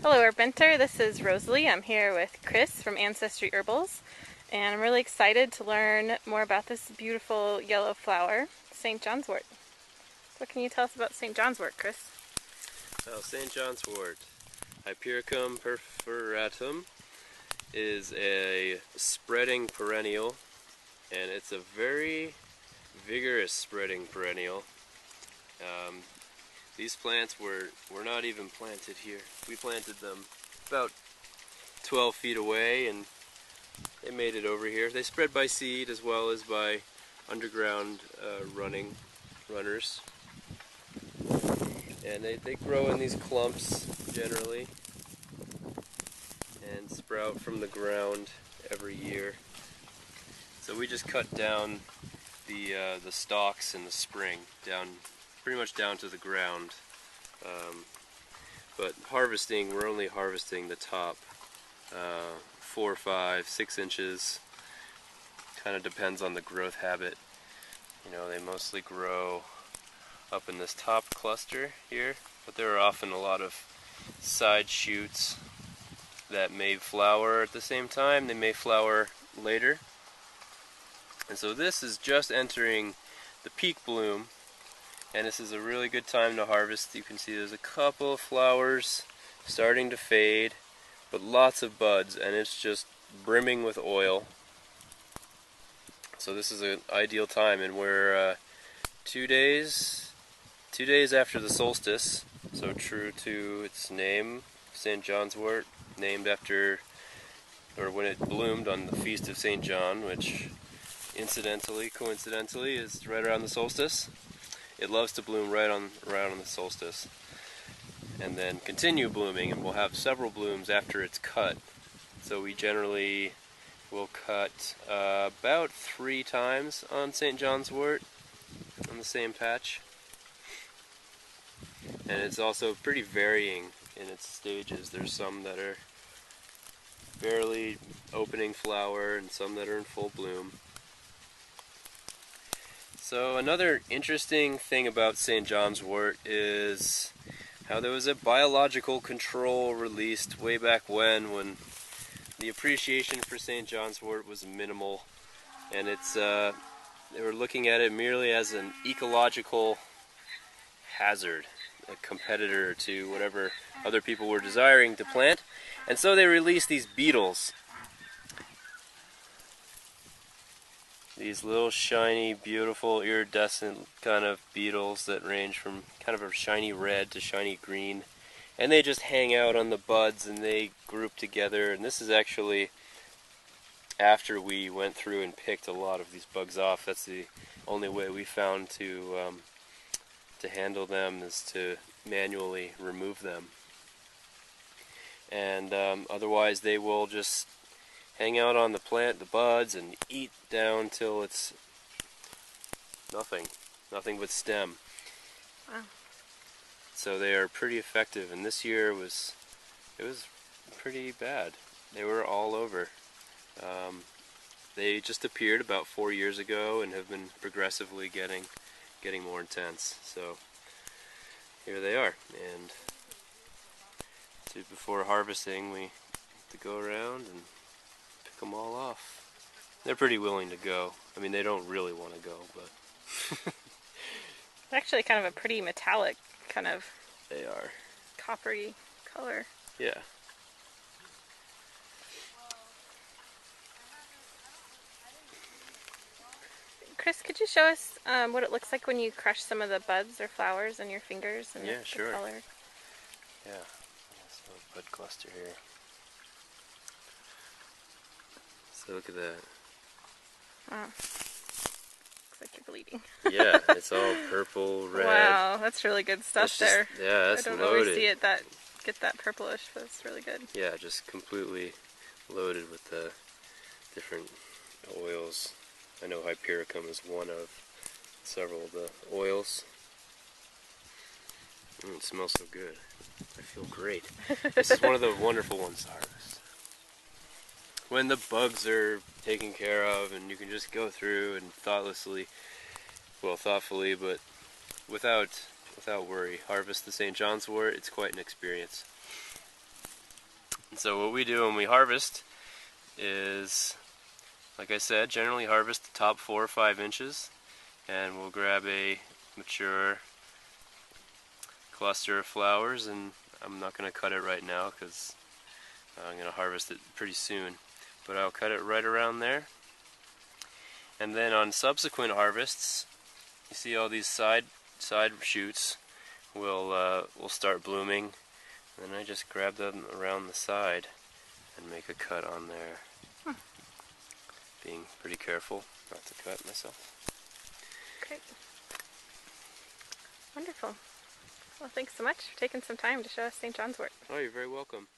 Hello Arbenter, this is Rosalie. I'm here with Chris from Ancestry Herbals, and I'm really excited to learn more about this beautiful yellow flower, St. John's wort. What can you tell us about St. John's wort, Chris? Well, St. John's wort, Hypericum Perforatum, is a spreading perennial, and it's a very vigorous spreading perennial. These plants were not even planted here. We planted them about 12 feet away, and they made it over here. They spread by seed as well as by underground runners. And they grow in these clumps generally and sprout from the ground every year. So we just cut down the stalks in the spring, pretty much down to the ground. But harvesting, we're only harvesting the top 4, 5, 6 inches. Kind of depends on the growth habit. You know, they mostly grow up in this top cluster here, but there are often a lot of side shoots that may flower at the same time. They may flower later. And so this is just entering the peak bloom, and this is a really good time to harvest. You can see there's a couple of flowers starting to fade, but lots of buds, and it's just brimming with oil. So this is an ideal time, and we're 2 days after the solstice, so true to its name, St. John's wort, named after, or when it bloomed on the feast of St. John, which coincidentally, is right around the solstice. It loves to bloom right on the solstice, and then continue blooming, and we'll have several blooms after it's cut. So we generally will cut about 3 times on St. John's wort on the same patch. And it's also pretty varying in its stages. There's some that are barely opening flower and some that are in full bloom. So another interesting thing about St. John's wort is how there was a biological control released way back when the appreciation for St. John's wort was minimal, and they were looking at it merely as an ecological hazard, a competitor to whatever other people were desiring to plant. And so they released these beetles. These little shiny, beautiful, iridescent kind of beetles that range from kind of a shiny red to shiny green. And they just hang out on the buds and they group together. And this is actually after we went through and picked a lot of these bugs off. That's the only way we found to handle them, is to manually remove them. And otherwise they will just hang out on the plant, the buds, and eat down till it's nothing but stem. Wow. So they are pretty effective, and this year it was pretty bad. They were all over. They just appeared about 4 years ago and have been progressively getting more intense. So here they are, and before harvesting we have to go around and pick them all off. They're pretty willing to go. I mean, they don't really want to go, but It's actually kind of a pretty metallic, kind of they are coppery color. Yeah. Chris, could you show us what it looks like when you crush some of the buds or flowers in your fingers and Yeah, the sure. color? Yeah. That's a little bud cluster here. So look at that. Wow. Looks like you're bleeding. Yeah, it's all purple, red. Wow, that's really good stuff there. Yeah, that's I don't loaded. always see it get that purplish, but it's really good. Yeah, just completely loaded with the different oils. I know Hypericum is one of several of the oils. It smells so good. I feel great. This is one of the wonderful ones to harvest. When the bugs are taken care of and you can just go through and thoughtfully, but without worry, harvest the St. John's wort. It's quite an experience. And so what we do when we harvest is, like I said, generally harvest the top 4 or 5 inches, and we'll grab a mature cluster of flowers, and I'm not going to cut it right now because I'm going to harvest it pretty soon, but I'll cut it right around there. And then on subsequent harvests, you see all these side shoots will start blooming, and then I just grab them around the side and make a cut on there. Being pretty careful not to cut myself. Great. Wonderful. Well, thanks so much for taking some time to show us St. John's wort. Oh, you're very welcome.